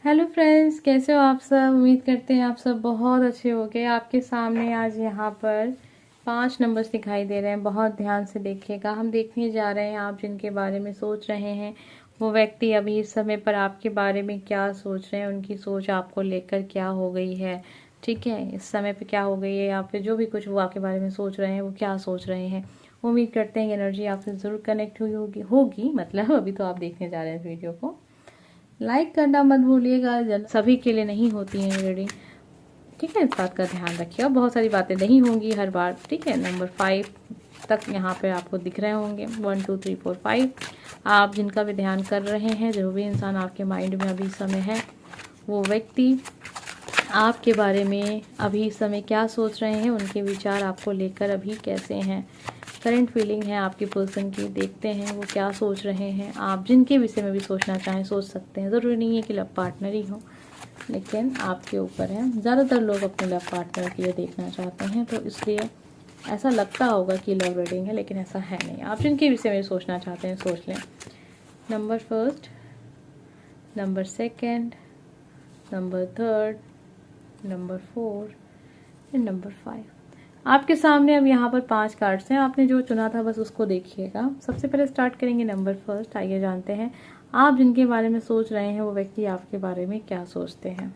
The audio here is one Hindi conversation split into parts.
हेलो फ्रेंड्स, कैसे हो आप सब। उम्मीद करते हैं आप सब बहुत अच्छे होंगे। आपके सामने आज यहाँ पर 5 नंबर्स दिखाई दे रहे हैं। बहुत ध्यान से देखिएगा। हम देखने जा रहे हैं आप जिनके बारे में सोच रहे हैं वो व्यक्ति अभी इस समय पर आपके बारे में क्या सोच रहे हैं, उनकी सोच आपको लेकर क्या हो गई है। ठीक है, इस समय पे क्या हो गई है या फिर जो भी कुछ वो आपके बारे में सोच रहे हैं वो क्या सोच रहे हैं। उम्मीद करते हैं एनर्जी आपसे ज़रूर कनेक्ट हुई होगी मतलब अभी तो आप देखने जा रहे हैं इस वीडियो को। लाइक करना मत भूलिएगा, सभी के लिए नहीं होती है रीडिंग। ठीक है, इस बात का ध्यान रखिए। और बहुत सारी बातें नहीं होंगी हर बार। ठीक है, नंबर 5 तक यहाँ पे आपको दिख रहे होंगे। 1 2 3 4 5 आप जिनका भी ध्यान कर रहे हैं, जो भी इंसान आपके माइंड में अभी समय है, वो व्यक्ति आपके बारे में अभी इस समय क्या सोच रहे हैं, उनके विचार आपको लेकर अभी कैसे हैं, करंट फीलिंग है आपकी पर्सन की। देखते हैं वो क्या सोच रहे हैं। आप जिनके विषय में भी सोचना चाहें सोच सकते हैं। ज़रूरी नहीं है कि लव पार्टनर ही हो, लेकिन आपके ऊपर है। ज़्यादातर लोग अपने लव पार्टनर के लिए देखना चाहते हैं, तो इसलिए ऐसा लगता होगा कि लव रीडिंग है, लेकिन ऐसा है नहीं। आप जिनके विषय में सोचना चाहते हैं सोच लें। Number 1, number 2, number 3, number 4 and number 5। आपके सामने अब यहाँ पर 5 कार्ड्स हैं। आपने जो चुना था बस उसको देखिएगा। सबसे पहले स्टार्ट करेंगे नंबर 1। आइए जानते हैं आप जिनके बारे में सोच रहे हैं वो व्यक्ति आपके बारे में क्या सोचते हैं।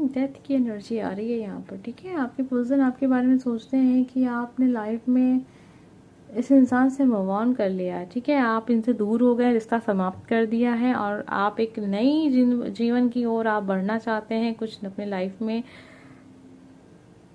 डेथ की एनर्जी आ रही है यहाँ पर। ठीक है, आपके पर्सन आपके बारे में सोचते हैं कि आपने लाइफ में इस इंसान से मूव ऑन कर लिया है। ठीक है, आप इनसे दूर हो गए, रिश्ता समाप्त कर दिया है और आप एक नई जीवन की ओर आप बढ़ना चाहते हैं कुछ अपने लाइफ में।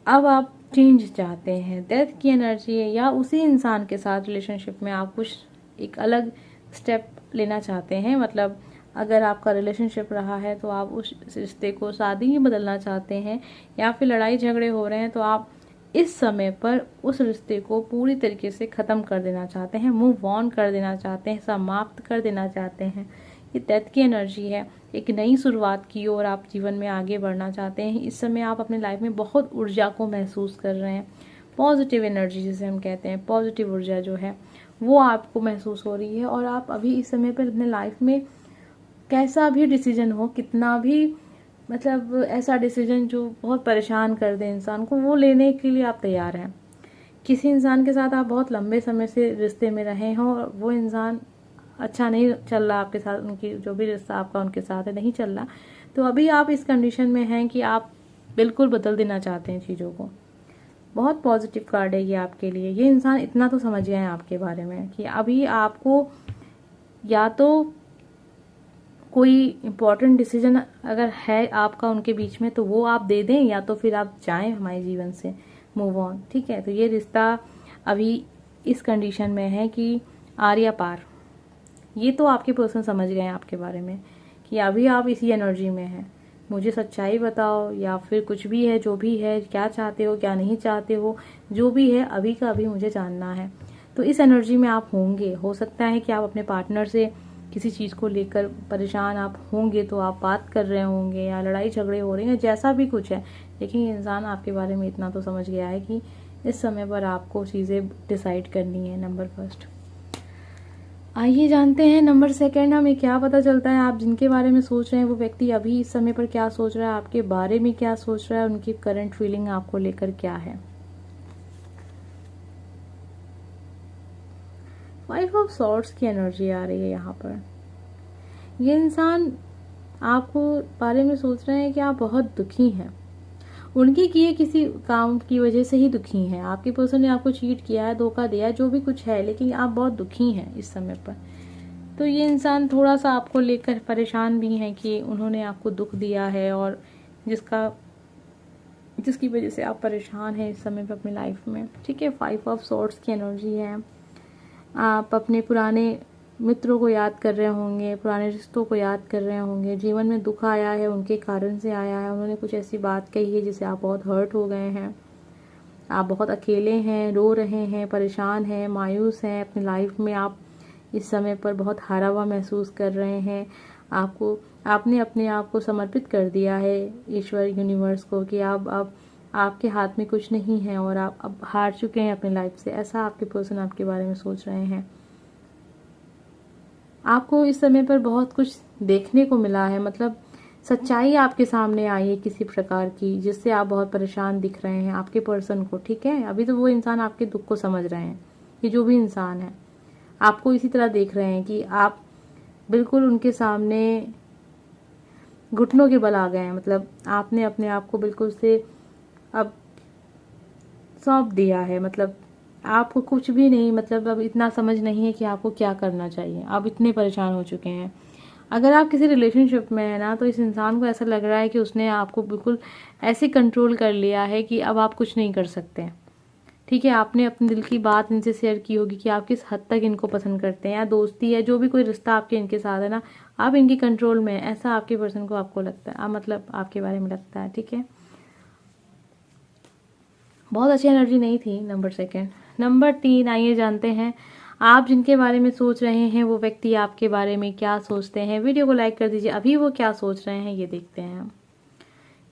अब आप चेंज चाहते हैं। डेथ की एनर्जी है, या उसी इंसान के साथ रिलेशनशिप में आप कुछ एक अलग स्टेप लेना चाहते हैं। मतलब अगर आपका रिलेशनशिप रहा है तो आप उस रिश्ते को शादी में बदलना चाहते हैं, या फिर लड़ाई झगड़े हो रहे हैं तो आप इस समय पर उस रिश्ते को पूरी तरीके से ख़त्म कर देना चाहते हैं, मूव ऑन कर देना चाहते हैं, समाप्त कर देना चाहते हैं। ये डेथ की एनर्जी है। एक नई शुरुआत की ओर आप जीवन में आगे बढ़ना चाहते हैं। इस समय आप अपने लाइफ में बहुत ऊर्जा को महसूस कर रहे हैं। पॉजिटिव एनर्जी जिसे हम कहते हैं, पॉजिटिव ऊर्जा जो है वो आपको महसूस हो रही है। और आप अभी इस समय पर अपने लाइफ में कैसा भी डिसीजन हो, कितना भी मतलब ऐसा डिसीजन जो बहुत परेशान कर दे इंसान को, वो लेने के लिए आप तैयार हैं। किसी इंसान के साथ आप बहुत लंबे समय से रिश्ते में रहे हों और वो इंसान अच्छा नहीं चल रहा आपके साथ, उनकी जो भी रिश्ता आपका उनके साथ है नहीं चल रहा, तो अभी आप इस कंडीशन में हैं कि आप बिल्कुल बदल देना चाहते हैं चीज़ों को। बहुत पॉजिटिव कार्ड है ये आपके लिए। ये इंसान इतना तो समझ गए हैं आपके बारे में कि अभी आपको या तो कोई इम्पोर्टेंट डिसीजन अगर है आपका उनके बीच में तो वो आप दे दें, या तो फिर आप जाएं हमारे जीवन से, मूव ऑन। ठीक है, तो ये रिश्ता अभी इस कंडीशन में है कि आर या पार। ये तो आपके पर्सन समझ गए हैं आपके बारे में कि अभी आप इसी एनर्जी में हैं। मुझे सच्चाई बताओ, या फिर कुछ भी है जो भी है, क्या चाहते हो क्या नहीं चाहते हो, जो भी है अभी का अभी मुझे जानना है। तो इस एनर्जी में आप होंगे। हो सकता है कि आप अपने पार्टनर से किसी चीज़ को लेकर परेशान आप होंगे, तो आप बात कर रहे होंगे या लड़ाई झगड़े हो रहे हैं, जैसा भी कुछ है। लेकिन ये इंसान आपके बारे में इतना तो समझ गया है कि इस समय पर आपको चीज़ें डिसाइड करनी है। नंबर 1। आइए जानते हैं नंबर 2। हमें क्या पता चलता है आप जिनके बारे में सोच रहे हैं वो व्यक्ति अभी इस समय पर क्या सोच रहा है, आपके बारे में क्या सोच रहा है, उनकी करंट फीलिंग आपको लेकर क्या है। 5 ऑफ सॉर्ड्स की एनर्जी आ रही है यहाँ पर। ये इंसान आपको बारे में सोच रहे हैं कि आप बहुत दुखी हैं। उनके किए किसी काम की वजह से ही दुखी हैं। आपके पर्सन ने आपको चीट किया है, धोखा दिया है, जो भी कुछ है, लेकिन आप बहुत दुखी हैं इस समय पर। तो ये इंसान थोड़ा सा आपको लेकर परेशान भी हैं कि उन्होंने आपको दुख दिया है और जिसकी वजह से आप परेशान हैं इस समय पर अपनी लाइफ में। ठीक है, 5 ऑफ सॉर्ड्स की एनर्जी है। आप अपने पुराने मित्रों को याद कर रहे होंगे, पुराने रिश्तों को याद कर रहे होंगे। जीवन में दुख आया है उनके कारण से आया है। उन्होंने कुछ ऐसी बात कही है जिससे आप बहुत हर्ट हो गए हैं। आप बहुत अकेले हैं, रो रहे हैं, परेशान हैं, मायूस हैं अपनी लाइफ में। आप इस समय पर बहुत हारा हुआ महसूस कर रहे हैं। आपने अपने आप को समर्पित कर दिया है ईश्वर, यूनिवर्स को, कि अब आपके हाथ में कुछ नहीं है और आप अब हार चुके हैं अपनी लाइफ से। ऐसा आपके पर्सन आपके बारे में सोच रहे हैं। आपको इस समय पर बहुत कुछ देखने को मिला है, मतलब सच्चाई आपके सामने आई है किसी प्रकार की, जिससे आप बहुत परेशान दिख रहे हैं आपके पर्सन को। ठीक है, अभी तो वो इंसान आपके दुख को समझ रहे हैं, ये जो भी इंसान है आपको इसी तरह देख रहे हैं कि आप बिल्कुल उनके सामने घुटनों के बल आ गए हैं। मतलब आपने अपने आप को बिल्कुल से अब सौंप दिया है, मतलब आपको कुछ भी नहीं, मतलब अब इतना समझ नहीं है कि आपको क्या करना चाहिए, आप इतने परेशान हो चुके हैं। अगर आप किसी रिलेशनशिप में है ना, तो इस इंसान को ऐसा लग रहा है कि उसने आपको बिल्कुल ऐसे कंट्रोल कर लिया है कि अब आप कुछ नहीं कर सकते हैं। ठीक है, आपने अपने दिल की बात इनसे शेयर की होगी कि आप किस हद तक इनको पसंद करते हैं, या दोस्ती है, जो भी कोई रिश्ता आपके इनके साथ है ना, आप इनकी कंट्रोल में है, ऐसा आपके पर्सन को आपको लगता है, मतलब आपके बारे में लगता है। ठीक है, बहुत अच्छी एनर्जी नहीं थी। नंबर 2, नंबर 3, आइए जानते हैं आप जिनके बारे में सोच रहे हैं वो व्यक्ति आपके बारे में क्या सोचते हैं। वीडियो को लाइक कर दीजिए, अभी वो क्या सोच रहे हैं ये देखते हैं।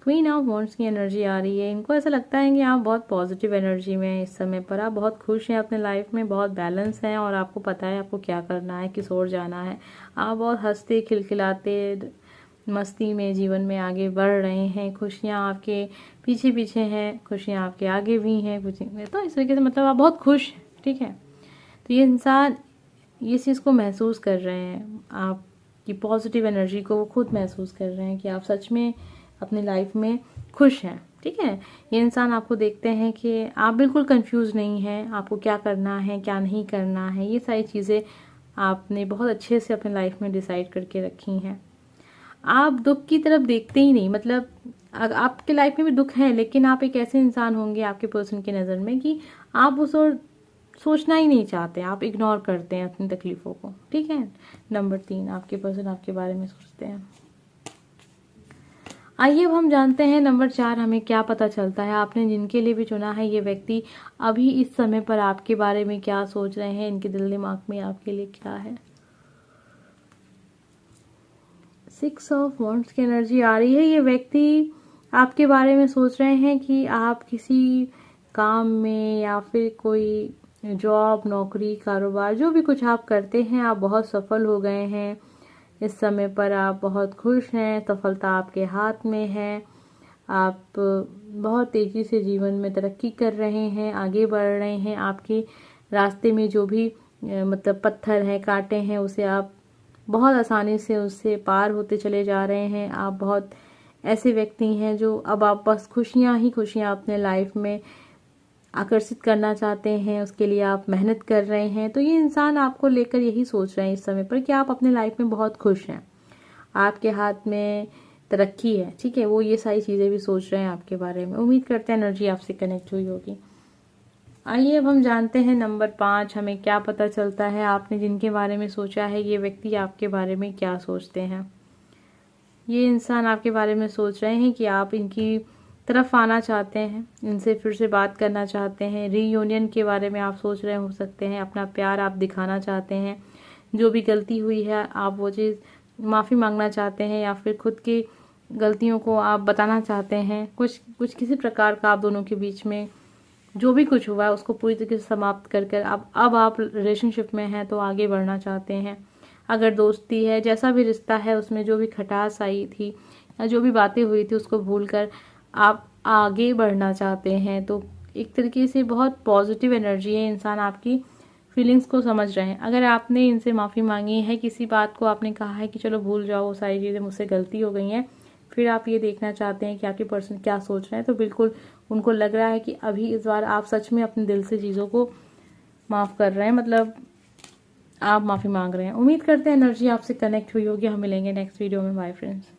क्वीन ऑफ वॉन्ड्स की एनर्जी आ रही है। इनको ऐसा लगता है कि आप बहुत पॉजिटिव एनर्जी में हैं इस समय पर, आप बहुत खुश हैं अपने लाइफ में, बहुत बैलेंस हैं और आपको पता है आपको क्या करना है, किस ओर जाना है। आप बहुत हंसते खिलखिलाते मस्ती में जीवन में आगे बढ़ रहे हैं, खुशियाँ आपके पीछे पीछे हैं, खुशियाँ आपके आगे भी हैं कुछ, तो इस तरीके से मतलब आप बहुत खुश हैं। ठीक है, तो ये इंसान ये चीज़ को महसूस कर रहे हैं, आपकी पॉजिटिव एनर्जी को वो खुद महसूस कर रहे हैं कि आप सच में अपनी लाइफ में खुश हैं। ठीक है, ये इंसान आपको देखते हैं कि आप बिल्कुल कंफ्यूज नहीं हैं, आपको क्या करना है क्या नहीं करना है, ये सारी चीज़ें आपने बहुत अच्छे से अपनी लाइफ में डिसाइड करके रखी हैं। आप दुख की तरफ देखते ही नहीं, मतलब आपके लाइफ में भी दुख है, लेकिन आप एक ऐसे इंसान होंगे आपके पर्सन की नज़र में कि आप उस ओर सोचना ही नहीं चाहते, आप इग्नोर करते हैं अपनी तकलीफ़ों को। ठीक है, नंबर 3, आपके पर्सन आपके बारे में सोचते हैं। आइए अब हम जानते हैं नंबर 4, हमें क्या पता चलता है। आपने जिनके लिए भी चुना है ये व्यक्ति अभी इस समय पर आपके बारे में क्या सोच रहे हैं, इनके दिल दिमाग में आपके लिए क्या है। 6 ऑफ वॉन्ड्स की एनर्जी आ रही है। ये व्यक्ति आपके बारे में सोच रहे हैं कि आप किसी काम में या फिर कोई जॉब, नौकरी, कारोबार, जो भी कुछ आप करते हैं आप बहुत सफल हो गए हैं इस समय पर, आप बहुत खुश हैं, सफलता आपके हाथ में है, आप बहुत तेज़ी से जीवन में तरक्की कर रहे हैं, आगे बढ़ रहे हैं। आपके रास्ते में जो भी मतलब पत्थर हैं, कांटे हैं, उसे आप बहुत आसानी से उससे पार होते चले जा रहे हैं। आप बहुत ऐसे व्यक्ति हैं जो अब आप बस खुशियाँ ही खुशियाँ अपने लाइफ में आकर्षित करना चाहते हैं, उसके लिए आप मेहनत कर रहे हैं। तो ये इंसान आपको लेकर यही सोच रहे हैं इस समय पर कि आप अपने लाइफ में बहुत खुश हैं, आपके हाथ में तरक्की है। ठीक है, वो ये सारी चीज़ें भी सोच रहे हैं आपके बारे में। उम्मीद करते हैं एनर्जी आपसे कनेक्ट हुई होगी। आइए अब हम जानते हैं नंबर 5, हमें क्या पता चलता है। आपने जिनके बारे में सोचा है ये व्यक्ति आपके बारे में क्या सोचते हैं। ये इंसान आपके बारे में सोच रहे हैं कि आप इनकी तरफ आना चाहते हैं, इनसे फिर से बात करना चाहते हैं, रीयूनियन के बारे में आप सोच रहे हो सकते हैं, अपना प्यार आप दिखाना चाहते हैं, जो भी गलती हुई है आप वो चीज़ माफ़ी मांगना चाहते हैं, या फिर खुद की गलतियों को आप बताना चाहते हैं। कुछ किसी प्रकार का आप दोनों के बीच में जो भी कुछ हुआ है उसको पूरी तरीके से समाप्त कर कर अब आप रिलेशनशिप में हैं तो आगे बढ़ना चाहते हैं। अगर दोस्ती है, जैसा भी रिश्ता है, उसमें जो भी खटास आई थी या जो भी बातें हुई थी उसको भूलकर आप आगे बढ़ना चाहते हैं। तो एक तरीके से बहुत पॉजिटिव एनर्जी है, इंसान आपकी फीलिंग्स को समझ रहे हैं। अगर आपने इनसे माफ़ी मांगी है, किसी बात को आपने कहा है कि चलो भूल जाओ, वो सारी चीज़ें मुझसे गलती हो गई हैं, फिर आप ये देखना चाहते हैं कि आपके पर्सन क्या सोच रहे हैं, तो बिल्कुल उनको लग रहा है कि अभी इस बार आप सच में अपने दिल से चीज़ों को माफ़ कर रहे हैं, मतलब आप माफ़ी मांग रहे हैं। उम्मीद करते हैं एनर्जी आपसे कनेक्ट हुई होगी। हम मिलेंगे नेक्स्ट वीडियो में। Bye friends.